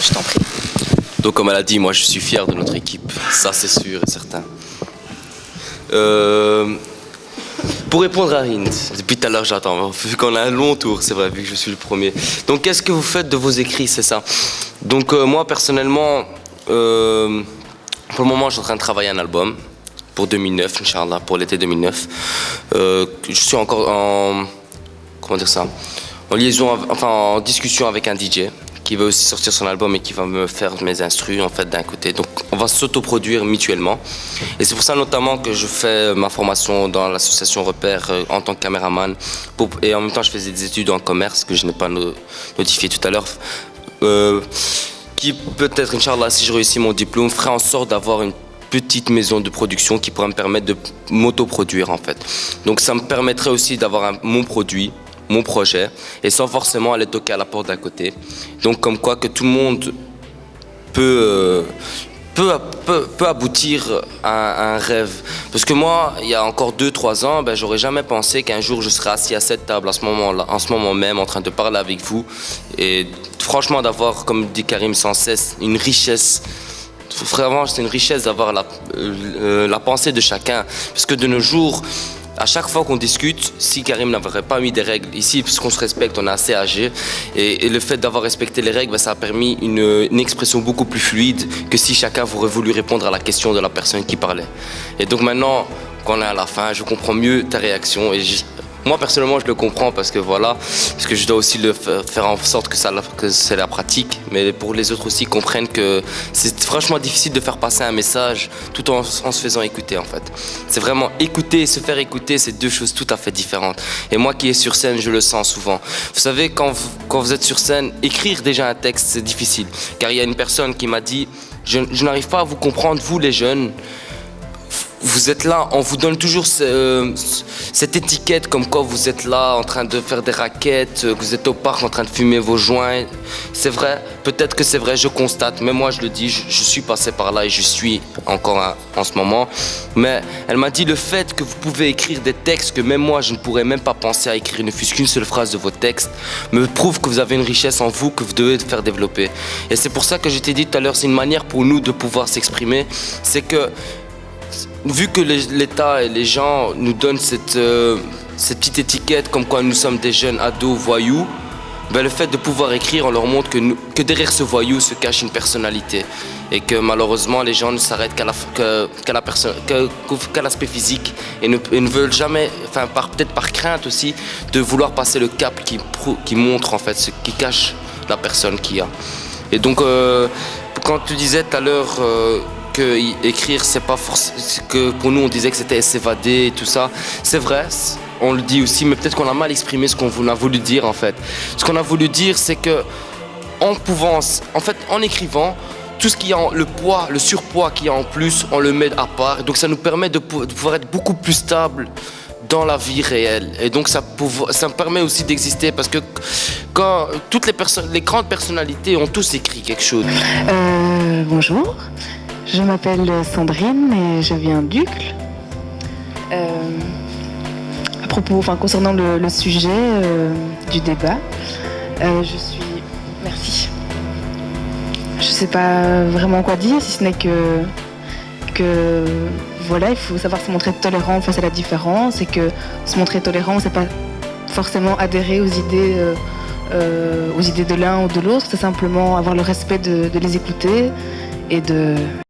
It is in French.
Je t'en prie. Donc comme elle a dit, moi je suis fier de notre équipe, ça c'est sûr et certain. Pour répondre à Hind, depuis tout à l'heure j'attends, vu qu'on a un long tour, c'est vrai, vu que je suis le premier. Donc qu'est-ce que vous faites de vos écrits, c'est ça? Donc moi personnellement, pour le moment je suis en train de travailler un album pour 2009, Inch'Allah, pour l'été 2009. Je suis encore en, comment dire ça, en liaison, enfin en discussion avec un DJ qui va aussi sortir son album et qui va me faire mes instrus en fait d'un côté. Donc on va s'autoproduire mutuellement. Et c'est pour ça notamment que je fais ma formation dans l'association Repère en tant que caméraman. Et en même temps je faisais des études en commerce que je n'ai pas notifié tout à l'heure. Qui peut-être, Inch'Allah, si je réussis mon diplôme, ferait en sorte d'avoir une petite maison de production qui pourrait me permettre de m'autoproduire en fait. Donc ça me permettrait aussi d'avoir mon produit, mon projet, et sans forcément aller toquer à la porte d'à côté. Donc comme quoi que tout le monde peut aboutir à un rêve. Parce que moi, il y a encore 2-3 ans, j'aurais jamais pensé qu'un jour je serais assis à cette table à ce moment-là, en ce moment même, en train de parler avec vous. Et franchement, d'avoir, comme dit Karim sans cesse, une richesse. Vraiment, c'est une richesse d'avoir la pensée de chacun. Parce que de nos jours, à chaque fois qu'on discute, si Karim n'aurait pas mis des règles ici, parce qu'on se respecte, on est assez âgé, et le fait d'avoir respecté les règles, ça a permis une expression beaucoup plus fluide que si chacun aurait voulu répondre à la question de la personne qui parlait. Et donc maintenant qu'on est à la fin, je comprends mieux ta réaction. Et moi personnellement je le comprends parce que voilà, parce que je dois aussi le faire en sorte que c'est la pratique, mais pour les autres aussi comprennent que c'est franchement difficile de faire passer un message tout en se faisant écouter en fait. C'est vraiment écouter et se faire écouter, c'est deux choses tout à fait différentes. Et moi qui est sur scène, je le sens souvent. Vous savez, quand vous êtes sur scène, écrire déjà un texte c'est difficile, car il y a une personne qui m'a dit je n'arrive pas à vous comprendre, vous les jeunes. Vous êtes là, on vous donne toujours cette étiquette comme quoi vous êtes là en train de faire des raquettes, que vous êtes au parc en train de fumer vos joints. C'est vrai, peut-être que c'est vrai, je constate, mais moi je le dis, je suis passé par là et je suis encore en ce moment. Mais elle m'a dit le fait que vous pouvez écrire des textes que même moi je ne pourrais même pas penser à écrire ne fût-ce qu'une seule phrase de vos textes, me prouve que vous avez une richesse en vous que vous devez faire développer. Et c'est pour ça que je t'ai dit tout à l'heure, c'est une manière pour nous de pouvoir s'exprimer, c'est que vu que l'État et les gens nous donnent cette petite étiquette comme quoi nous sommes des jeunes ados voyous, le fait de pouvoir écrire, on leur montre que derrière ce voyou se cache une personnalité. Et que malheureusement les gens ne s'arrêtent qu'à l'aspect physique et ne veulent jamais, enfin peut-être par crainte aussi, de vouloir passer le cap qui montre en fait ce qui cache la personne qu'il y a. Et donc quand tu disais tout à l'heure que écrire c'est pas forcément que pour nous on disait que c'était s'évader et tout ça, c'est vrai, on le dit aussi, mais peut-être qu'on a mal exprimé ce qu'on a voulu dire en fait. Ce qu'on a voulu dire c'est que en écrivant, tout ce qui a le surpoids qu'il y a en plus, on le met à part, donc ça nous permet de pouvoir être beaucoup plus stable dans la vie réelle. Et donc ça me permet aussi d'exister parce que quand toutes les grandes personnalités ont tous écrit quelque chose. Bonjour, je m'appelle Sandrine et je viens d'Uccle. À propos, concernant le sujet du débat, merci. Je sais pas vraiment quoi dire, si ce n'est que voilà, il faut savoir se montrer tolérant face à la différence et que se montrer tolérant, c'est pas forcément adhérer aux idées de l'un ou de l'autre, c'est simplement avoir le respect de les écouter et de